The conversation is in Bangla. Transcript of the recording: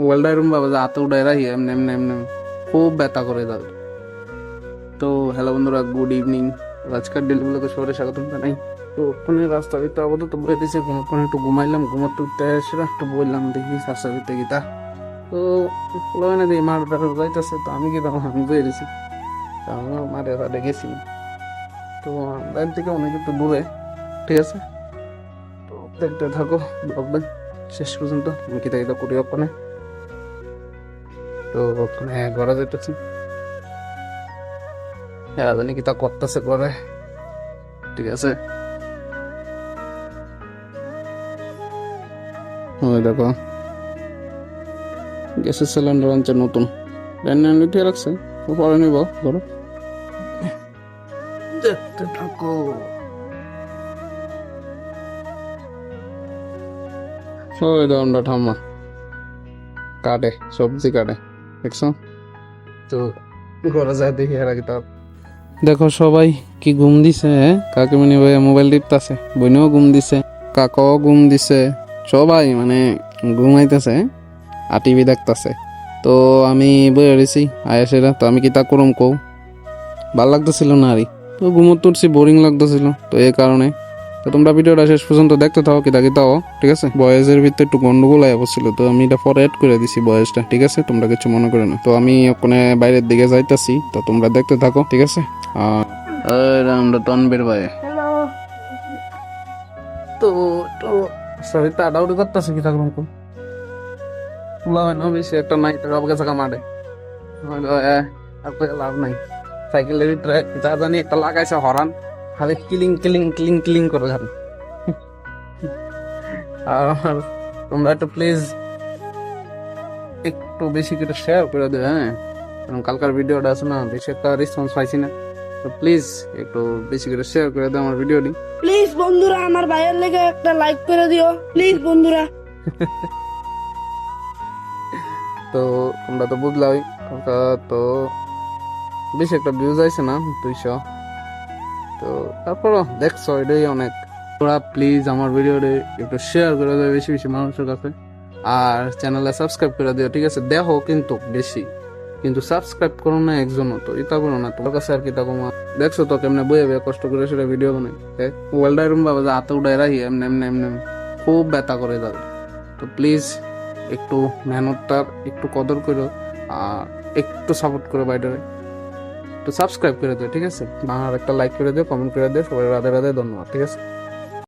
মোবাইলটা এরকম ভাবে যে হাতে উঠাই রাখি এমনি এমনি এমনি খুব ব্যথা করে তাদের। তো হ্যালো বন্ধুরা, গুড ইভিনিং। আজকের ডেলিগুলোকে শহরে স্বাগতম জানাই। তো ওখানে রাস্তা ভিতরে আপাতত বয়ে দিয়েছে, ওখানে একটু ঘুমাইলাম, ঘুমাতে উঠতে এসে একটু বললাম দেখি রাস্তা ভিতরে গীতা। তো না দিয়ে মার যাইতেছে, তো আমি গেলাম, আমি বয়ে দিয়েছি, আমিও মারে সাথে গেছি। তো বাড়ি থেকে অনেক একটু দূরে, ঠিক আছে। তো দেখতে থাকো ব্লগটা শেষ পর্যন্ত, আমি কিতা কিতা করি ওখানে। তো ওখানে ঘরে যেতেছি, হ্যাঁ জানি কিতা করতেছে করে, ঠিক আছে। ওই দেখো গ্যাসের সিলিন্ডার আনছে নতুন, রান্না উঠিয়ে রাখছে, পরে নিব ধরো, দেখতে থাকো। ওই দামটা ঠাম্মা কাটে, সবজি কাটে, দেখছো। তো ঘরে যায় দেখি আর কি তার। দেখো সবাই কি ঘুম দিছে, কাকিমণি ভাই মোবাইল টিপতাছে, বোনও ঘুম দিছে, কাকাও ঘুম দিছে, সবাই মানে ঘুমাইতেছে আর টিভি দেখতাছে। তো আমি বইয়া রয়েছি আয়াসেরা, তো আমি কি তা করম কৌ, ভাল লাগতেছিল না আরই, তো ঘুমোর তুলছি, বোরিং লাগতেছিল, তো এই কারণে। তো তোমরা ভিডিওটা শেষ পর্যন্ত দেখতে থাকো, কিতা কিতাও, ঠিক আছে। বয়েসের ভিতরে একটু গন্ডগোল আয়া বসছিল, তো আমি এটা পরে অ্যাড করে দিছি বয়েসটা, ঠিক আছে, তোমরা কিছু মনে করে না। তো আমি ওখানে বাইরের দিকে যাইতাছি, তো তোমরা দেখতে থাকো, ঠিক আছে। আর আমরা তনবীর ভাই, তো তো সরি তাড়াহুড়ো করতেছে, কি থাকলাম তো বলা হয় না বেশি একটা নাই, তো বাবা কাছে মারে আর লাভ নাই। সাইকেলের ভিতরে যা জানি একটা লাগাইছে হরান, খালি কিলিং কিলিং কিলিং কিলিং করে যান। আর তোমরা একটু প্লিজ একটু বেশি করে শেয়ার করে দেবে, হ্যাঁ, কারণ কালকার ভিডিওটা আছে না, বেশি একটা রেসপন্স পাইছি না। তো প্লিজ একটু বেশি করে শেয়ার করে দাও আমার ভিডিওটি। প্লিজ বন্ধুরা, আমার ভাইয়ের লেগে একটা লাইক করে দিও প্লিজ বন্ধুরা। তো তোমরা তো বুঝলাই, তো বেশি একটা ভিউজ আইছে না, 200। তো তারপরও দেখছো এটাই অনেক। তোমরা প্লিজ আমার ভিডিওটি একটু শেয়ার করে দেবে বেশি বেশি মানুষের কাছে, আর চ্যানেলে সাবস্ক্রাইব করে দিও, ঠিক আছে। দেখো কিন্তু বেশি, কিন্তু সাবস্ক্রাইব করো না একজনও, তো এটা করো না তোমার কাছে আর কি তা কমা। দেখছো তো কেমনে বইয়ে বইয়ে কষ্ট করে সেটা ভিডিও বানাই, মোবাইলটা এরকম ভাবে যে হাতে উঠাই রাখি এমনি এমনি এমনি খুব ব্যথা করে তাদের। তো প্লিজ একটু মেহনতটার একটু কদর করো, আর একটু সাপোর্ট করো বাইরে, একটু সাবস্ক্রাইব করে দিও, ঠিক আছে। বাংলার একটা লাইক করে দিও, কমেন্ট করে দিও, সবাই রাধে রাধে, ধন্যবাদ, ঠিক আছে।